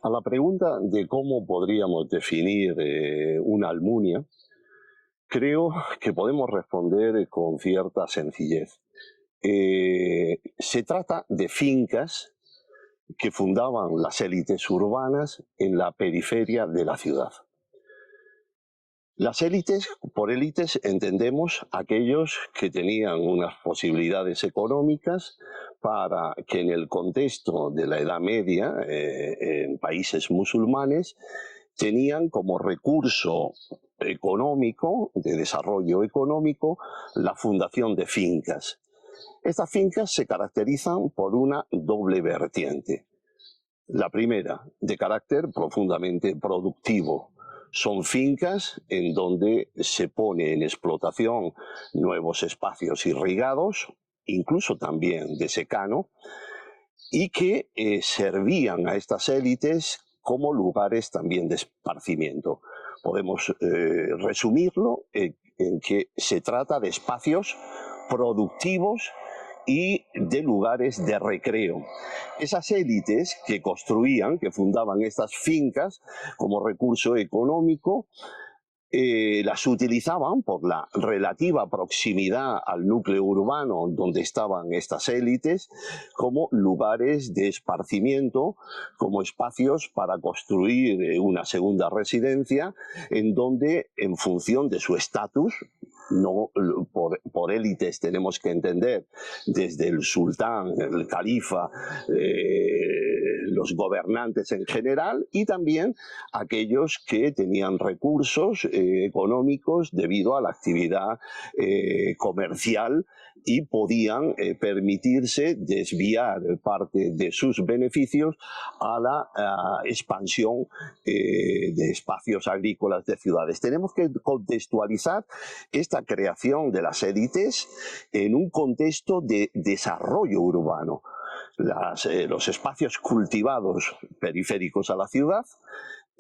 A la pregunta de cómo podríamos definir una Almunia, creo que podemos responder con cierta sencillez. Se trata de fincas que fundaban las élites urbanas en la periferia de la ciudad. Las élites, por élites entendemos aquellos que tenían unas posibilidades económicas para que en el contexto de la Edad Media, en países musulmanes, tenían como recurso económico, de desarrollo económico, la fundación de fincas. Estas fincas se caracterizan por una doble vertiente. La primera, de carácter profundamente productivo. Son fincas en donde se pone en explotación nuevos espacios irrigados, incluso también de secano, y que servían a estas élites como lugares también de esparcimiento. Podemos resumirlo en que se trata de espacios productivos y de lugares de recreo. Esas élites que construían, que fundaban estas fincas como recurso económico, las utilizaban por la relativa proximidad al núcleo urbano donde estaban estas élites como lugares de esparcimiento, como espacios para construir una segunda residencia en donde, en función de su estatus, no por élites tenemos que entender desde el sultán, el califa, los gobernantes en general, y también aquellos que tenían recursos económicos debido a la actividad comercial y podían permitirse desviar parte de sus beneficios a la expansión de espacios agrícolas de ciudades. Tenemos que contextualizar esta creación de las élites en un contexto de desarrollo urbano. Los espacios cultivados periféricos a la ciudad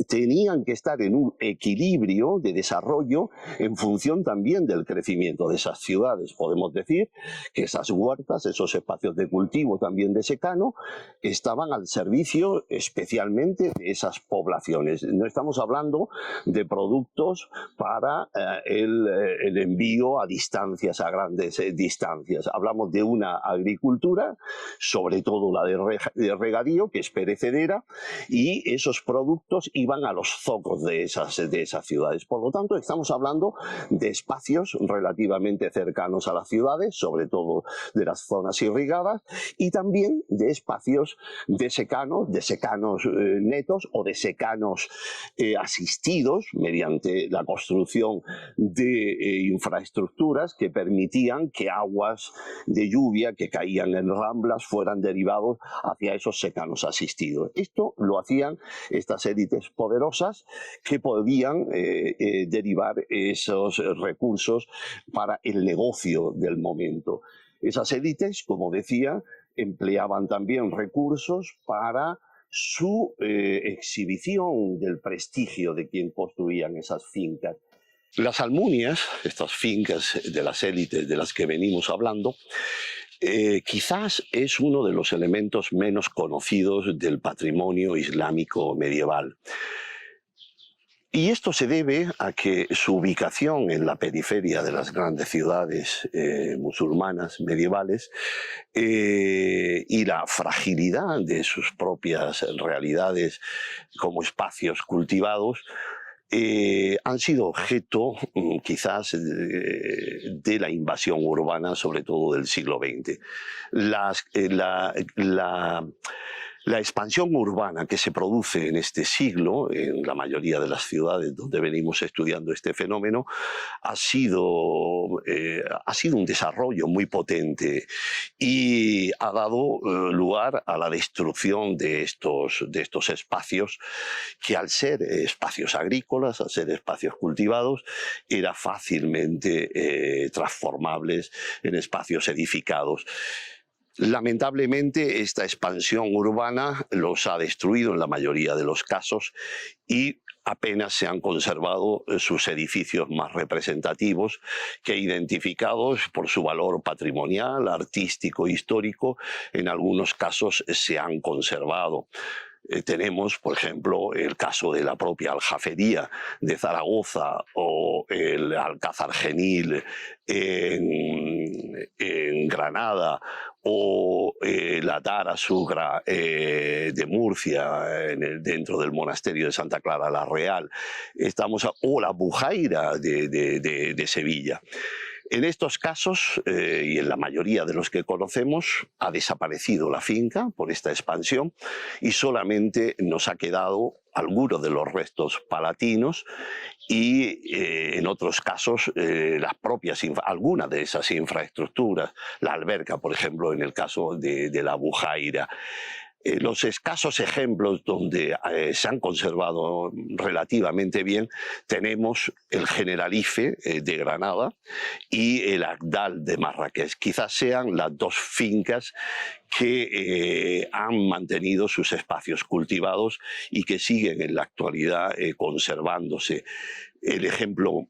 tenían que estar en un equilibrio de desarrollo en función también del crecimiento de esas ciudades. Podemos decir que esas huertas, esos espacios de cultivo también de secano, estaban al servicio especialmente de esas poblaciones. No estamos hablando de productos para el envío a distancias, a grandes distancias. Hablamos de una agricultura, sobre todo la de regadío, que es perecedera, y esos productos iban a los zocos de esas ciudades. Por lo tanto, estamos hablando de espacios relativamente cercanos a las ciudades, sobre todo de las zonas irrigadas, y también de espacios de secanos netos o de secanos asistidos mediante la construcción de infraestructuras que permitían que aguas de lluvia que caían en ramblas fueran derivados hacia esos secanos asistidos. Esto lo hacían estas élites poderosas que podían derivar esos recursos para el negocio del momento. Esas élites, como decía, empleaban también recursos para su exhibición del prestigio de quien construían esas fincas. Las almunias, estas fincas de las élites de las que venimos hablando, quizás es uno de los elementos menos conocidos del patrimonio islámico medieval. Y esto se debe a que su ubicación en la periferia de las grandes ciudades musulmanas medievales y la fragilidad de sus propias realidades como espacios cultivados han sido objeto quizás de la invasión urbana, sobre todo del siglo XX. La expansión urbana que se produce en este siglo, en la mayoría de las ciudades donde venimos estudiando este fenómeno, ha sido un desarrollo muy potente y ha dado lugar a la destrucción de estos espacios que, al ser espacios agrícolas, al ser espacios cultivados, eran fácilmente transformables en espacios edificados. Lamentablemente, esta expansión urbana los ha destruido en la mayoría de los casos y apenas se han conservado sus edificios más representativos, que identificados por su valor patrimonial, artístico, histórico, en algunos casos se han conservado. Tenemos, por ejemplo, el caso de la propia Aljafería de Zaragoza o el Alcázar Genil en Granada o la Dara Sugra de Murcia dentro del monasterio de Santa Clara la Real, o la Bujaira de Sevilla. En estos casos, y en la mayoría de los que conocemos, ha desaparecido la finca por esta expansión y solamente nos ha quedado algunos de los restos palatinos y en otros casos algunas de esas infraestructuras, la alberca, por ejemplo, en el caso de la Bujaira. Los escasos ejemplos donde se han conservado relativamente bien, tenemos el Generalife de Granada y el Agdal de Marrakech. Quizás sean las dos fincas que han mantenido sus espacios cultivados y que siguen en la actualidad conservándose. El ejemplo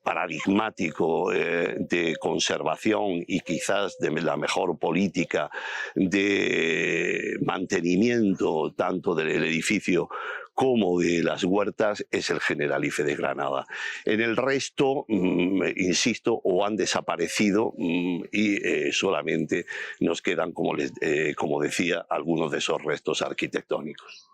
paradigmático de conservación y quizás de la mejor política de mantenimiento tanto del edificio como de las huertas es el Generalife de Granada. En el resto, insisto, o han desaparecido y solamente nos quedan, como decía, algunos de esos restos arquitectónicos.